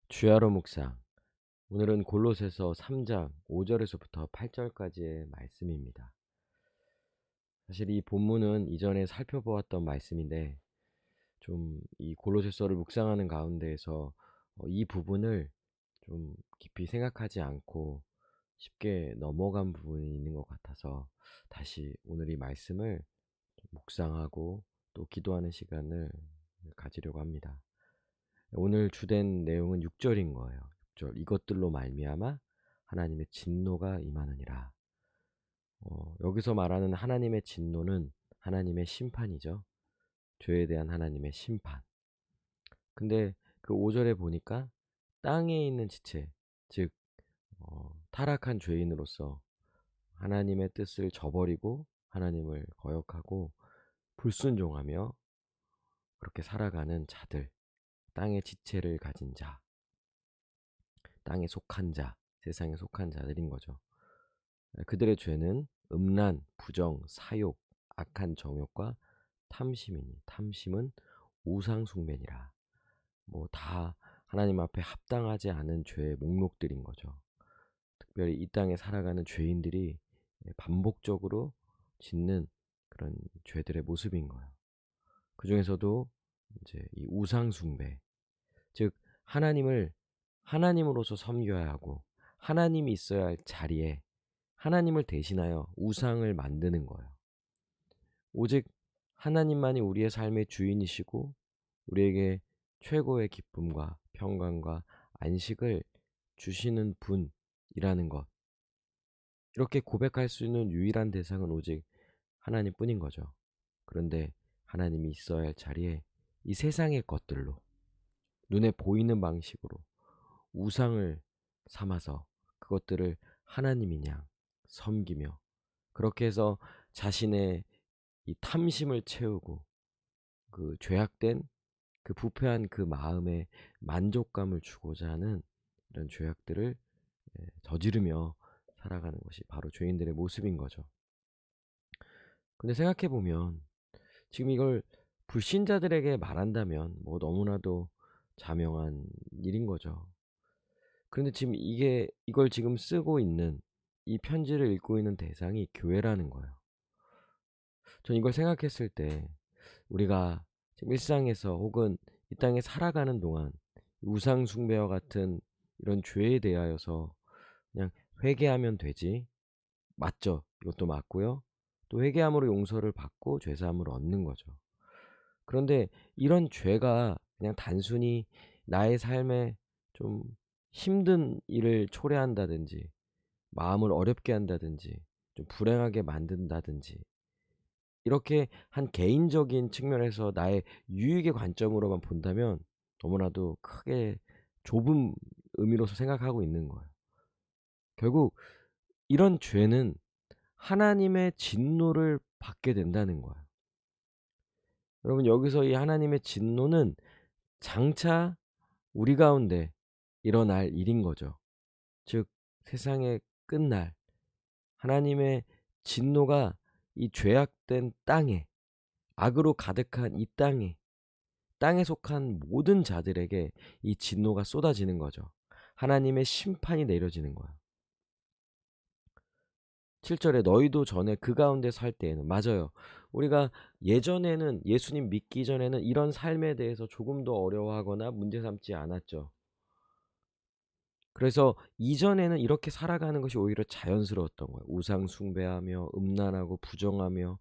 주야로 묵상. 오늘은 골로새서 3장 5절에서부터 8절까지의 말씀입니다. 사실 이 본문은 이전에 살펴보았던 말씀인데 좀 이 골로새서를 묵상하는 가운데에서 이 부분을 좀 깊이 생각하지 않고 쉽게 넘어간 부분이 있는 것 같아서 다시 오늘 이 말씀을 좀 묵상하고 또 기도하는 시간을 가지려고 합니다. 오늘 주된 내용은 6절인 거예요. 6절. 이것들로 말미암아 하나님의 진노가 임하느니라. 여기서 말하는 하나님의 진노는 하나님의 심판이죠. 죄에 대한 하나님의 심판. 근데 그 5절에 보니까 땅에 있는 지체, 즉 타락한 죄인으로서 하나님의 뜻을 저버리고 하나님을 거역하고 불순종하며 그렇게 살아가는 자들, 땅의 지체를 가진 자, 땅에 속한 자, 세상에 속한 자들인 거죠. 그들의 죄는 음란, 부정, 사욕, 악한 정욕과 탐심이니 탐심은 우상 숭배니라. 뭐 다 하나님 앞에 합당하지 않은 죄의 목록들인 거죠. 특별히 이 땅에 살아가는 죄인들이 반복적으로 짓는 그런 죄들의 모습인 거예요. 그 중에서도 이제 이 우상 숭배, 즉 하나님을 하나님으로서 섬겨야 하고 하나님이 있어야 할 자리에 하나님을 대신하여 우상을 만드는 거예요. 오직 하나님만이 우리의 삶의 주인이시고 우리에게 최고의 기쁨과 평강과 안식을 주시는 분이라는 것. 이렇게 고백할 수 있는 유일한 대상은 오직 하나님뿐인 거죠. 그런데 하나님이 있어야 할 자리에 이 세상의 것들로 눈에 보이는 방식으로 우상을 삼아서 그것들을 하나님이냐 섬기며 그렇게 해서 자신의 이 탐심을 채우고 그 죄악된 그 부패한 그 마음에 만족감을 주고자 하는 이런 죄악들을 저지르며 살아가는 것이 바로 죄인들의 모습인 거죠. 근데 생각해 보면 지금 이걸 불신자들에게 말한다면 뭐 너무나도 자명한 일인 거죠. 그런데 지금 이걸 지금 쓰고 있는 이 편지를 읽고 있는 대상이 교회라는 거예요. 전 이걸 생각했을 때 우리가 지금 일상에서 혹은 이 땅에 살아가는 동안 우상 숭배와 같은 이런 죄에 대하여서 그냥 회개하면 되지. 맞죠? 이것도 맞고요. 또 회개함으로 용서를 받고 죄 사함을 얻는 거죠. 그런데 이런 죄가 그냥 단순히 나의 삶에 좀 힘든 일을 초래한다든지 마음을 어렵게 한다든지 좀 불행하게 만든다든지 이렇게 한 개인적인 측면에서 나의 유익의 관점으로만 본다면 너무나도 크게 좁은 의미로서 생각하고 있는 거예요. 결국 이런 죄는 하나님의 진노를 받게 된다는 거예요. 여러분 여기서 이 하나님의 진노는 장차 우리 가운데 일어날 일인 거죠. 즉 세상의 끝날 하나님의 진노가 이 죄악된 땅에 악으로 가득한 이 땅에 속한 모든 자들에게 이 진노가 쏟아지는 거죠. 하나님의 심판이 내려지는 거예요. 7절에 너희도 전에 그 가운데 살 때에는 맞아요. 우리가 예전에는 예수님 믿기 전에는 이런 삶에 대해서 조금 더 어려워하거나 문제 삼지 않았죠. 그래서 이전에는 이렇게 살아가는 것이 오히려 자연스러웠던 거예요. 우상 숭배하며 음란하고 부정하며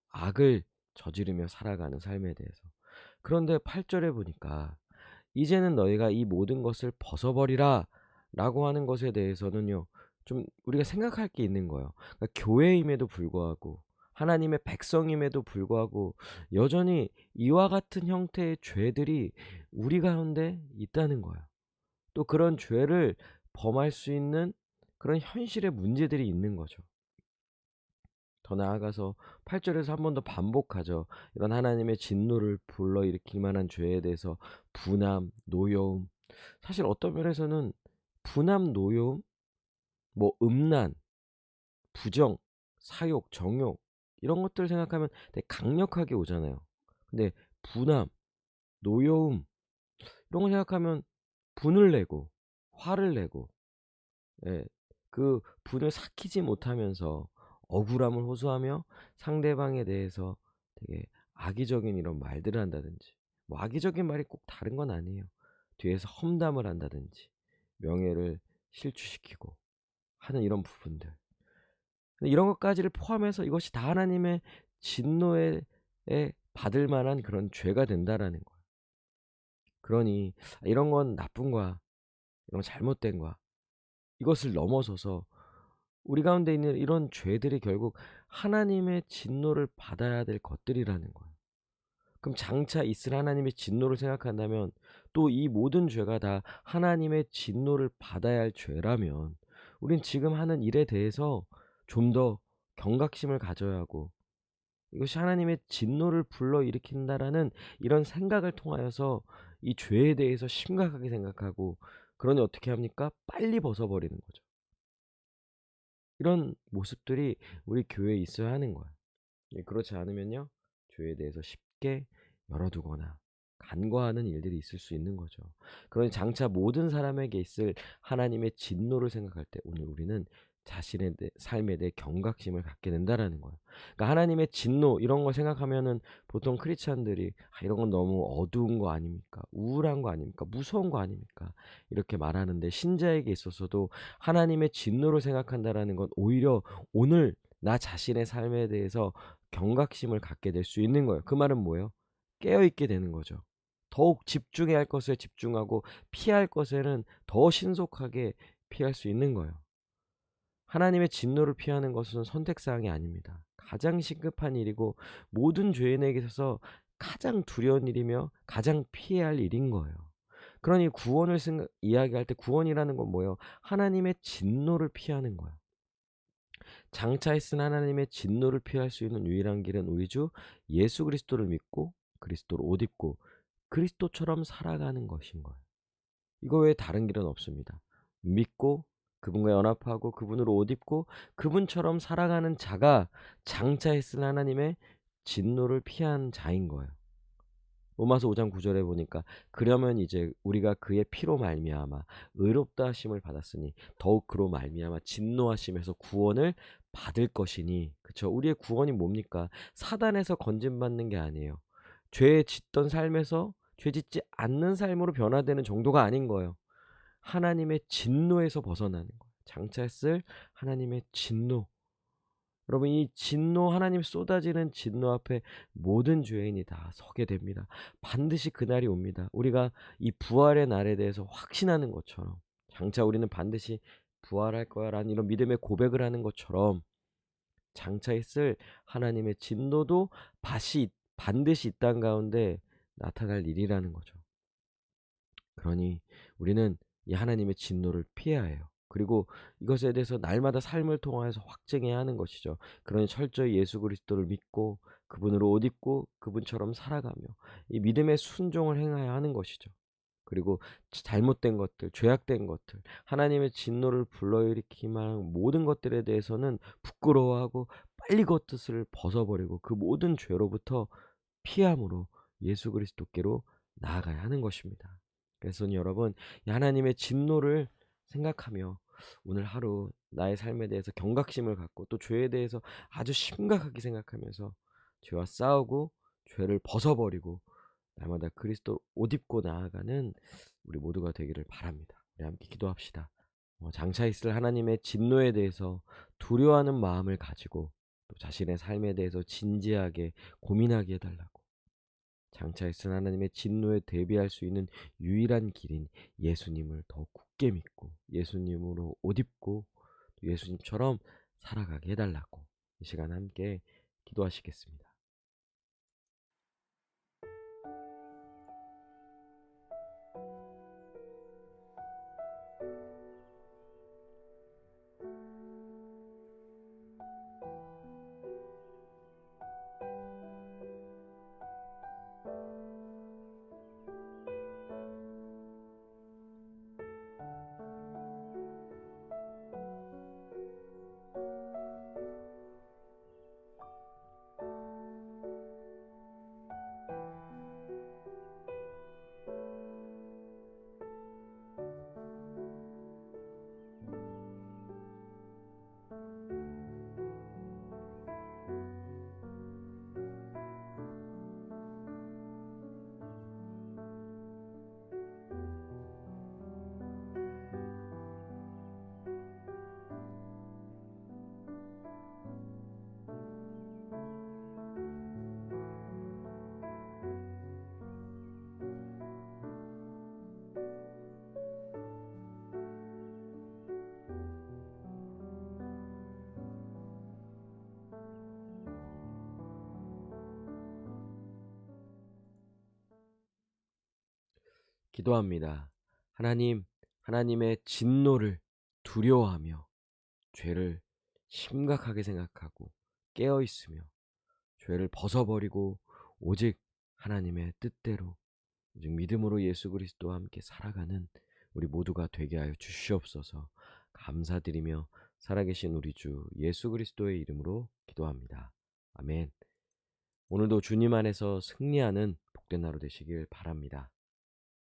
악을 저지르며 살아가는 삶에 대해서. 그런데 8절에 보니까 이제는 너희가 이 모든 것을 벗어버리라 라고 하는 것에 대해서는요. 좀 우리가 생각할 게 있는 거예요. 그러니까 교회임에도 불구하고 하나님의 백성임에도 불구하고 여전히 이와 같은 형태의 죄들이 우리 가운데 있다는 거예요. 또 그런 죄를 범할 수 있는 그런 현실의 문제들이 있는 거죠. 더 나아가서 8절에서 한 번 더 반복하죠. 이런 하나님의 진노를 불러일으킬 만한 죄에 대해서 분함, 노여움. 사실 어떤 면에서는 분함, 노여움, 뭐 음란, 부정, 사욕, 정욕 이런 것들 생각하면 되게 강력하게 오잖아요. 근데 분함, 노여움 이런 거 생각하면 분을 내고 화를 내고, 예, 그 분을 삭히지 못하면서 억울함을 호소하며 상대방에 대해서 되게 악의적인 이런 말들을 한다든지, 뭐 악의적인 말이 꼭 다른 건 아니에요. 뒤에서 험담을 한다든지 명예를 실추시키고 하는 이런 부분들. 근데 이런 것까지를 포함해서 이것이 다 하나님의 진노에 받을 만한 그런 죄가 된다라는 거예요. 그러니 이런 건 나쁜 거야, 이런 건 잘못된 거야, 이것을 넘어서서 우리 가운데 있는 이런 죄들이 결국 하나님의 진노를 받아야 될 것들이라는 거예요. 그럼 장차 있을 하나님의 진노를 생각한다면, 또 이 모든 죄가 다 하나님의 진노를 받아야 할 죄라면 우린 지금 하는 일에 대해서 좀 더 경각심을 가져야 하고, 이것이 하나님의 진노를 불러일으킨다라는 이런 생각을 통하여서 이 죄에 대해서 심각하게 생각하고, 그러니 어떻게 합니까? 빨리 벗어버리는 거죠. 이런 모습들이 우리 교회에 있어야 하는 거예요. 예, 그렇지 않으면요, 죄에 대해서 쉽게 열어두거나 간과하는 일들이 있을 수 있는 거죠. 그러니 장차 모든 사람에게 있을 하나님의 진노를 생각할 때 오늘 우리는 자신의 삶에 대해 경각심을 갖게 된다라는 거예요. 그러니까 하나님의 진노 이런 걸 생각하면은 보통 크리스찬들이 이런 건 너무 어두운 거 아닙니까? 우울한 거 아닙니까? 무서운 거 아닙니까? 이렇게 말하는데, 신자에게 있어서도 하나님의 진노를 생각한다라는 건 오히려 오늘 나 자신의 삶에 대해서 경각심을 갖게 될 수 있는 거예요. 그 말은 뭐예요? 깨어 있게 되는 거죠. 더욱 집중해야 할 것에 집중하고 피할 것에는 더 신속하게 피할 수 있는 거예요. 하나님의 진노를 피하는 것은 선택사항이 아닙니다. 가장 시급한 일이고 모든 죄인에게 있어서 가장 두려운 일이며 가장 피해야 할 일인 거예요. 그러니 구원을 이야기할 때 구원이라는 건 뭐예요? 하나님의 진노를 피하는 거예요. 장차에 쓴 하나님의 진노를 피할 수 있는 유일한 길은 우리 주 예수 그리스도를 믿고 그리스도를 옷 입고 그리스도처럼 살아가는 것인 거예요. 이거 외에 다른 길은 없습니다. 믿고 그분과 연합하고 그분으로 옷 입고 그분처럼 살아가는 자가 장차에 쓴 하나님의 진노를 피한 자인 거예요. 로마서 5장 9절에 보니까 그러면 이제 우리가 그의 피로 말미암아 의롭다 하심을 받았으니 더욱 그로 말미암아 진노하심에서 구원을 받을 것이니. 그쵸? 우리의 구원이 뭡니까? 사단에서 건진받는 게 아니에요. 죄 짓던 삶에서 죄 짓지 않는 삶으로 변화되는 정도가 아닌 거예요. 하나님의 진노에서 벗어나는 거예요. 장차 쓸 하나님의 진노. 여러분, 이 진노, 하나님 쏟아지는 진노 앞에 모든 죄인이 다 서게 됩니다. 반드시 그날이 옵니다. 우리가 이 부활의 날에 대해서 확신하는 것처럼, 장차 우리는 반드시 부활할 거야 라는 이런 믿음의 고백을 하는 것처럼, 장차 있을 하나님의 진노도 반드시 이 땅 가운데 나타날 일이라는 거죠. 그러니 우리는 이 하나님의 진노를 피해야 해요. 그리고 이것에 대해서 날마다 삶을 통하여서 확증해야 하는 것이죠. 그러니 철저히 예수 그리스도를 믿고 그분으로 옷 입고 그분처럼 살아가며 이 믿음의 순종을 행해야 하는 것이죠. 그리고 잘못된 것들, 죄악된 것들, 하나님의 진노를 불러일으키만 한 모든 것들에 대해서는 부끄러워하고 빨리 그것을 벗어버리고 그 모든 죄로부터 피함으로 예수 그리스도께로 나아가야 하는 것입니다. 그래서 여러분, 이 하나님의 진노를 생각하며 오늘 하루 나의 삶에 대해서 경각심을 갖고 또 죄에 대해서 아주 심각하게 생각하면서 죄와 싸우고 죄를 벗어버리고 날마다 그리스도 옷 입고 나아가는 우리 모두가 되기를 바랍니다. 우리 함께 기도합시다. 장차 있을 하나님의 진노에 대해서 두려워하는 마음을 가지고 또 자신의 삶에 대해서 진지하게 고민하게 해달라고, 장차 있을 하나님의 진노에 대비할 수 있는 유일한 길인 예수님을 더 굳게 믿고 예수님으로 옷 입고 예수님처럼 살아가게 해달라고 이 시간 함께 기도하시겠습니다. 기도합니다. 하나님, 하나님의 진노를 두려워하며 죄를 심각하게 생각하고 깨어 있으며 죄를 벗어버리고 오직 하나님의 뜻대로 오직 믿음으로 예수 그리스도와 함께 살아가는 우리 모두가 되게 하여 주시옵소서. 감사드리며 살아계신 우리 주 예수 그리스도의 이름으로 기도합니다. 아멘. 오늘도 주님 안에서 승리하는 복된 하루 되시길 바랍니다.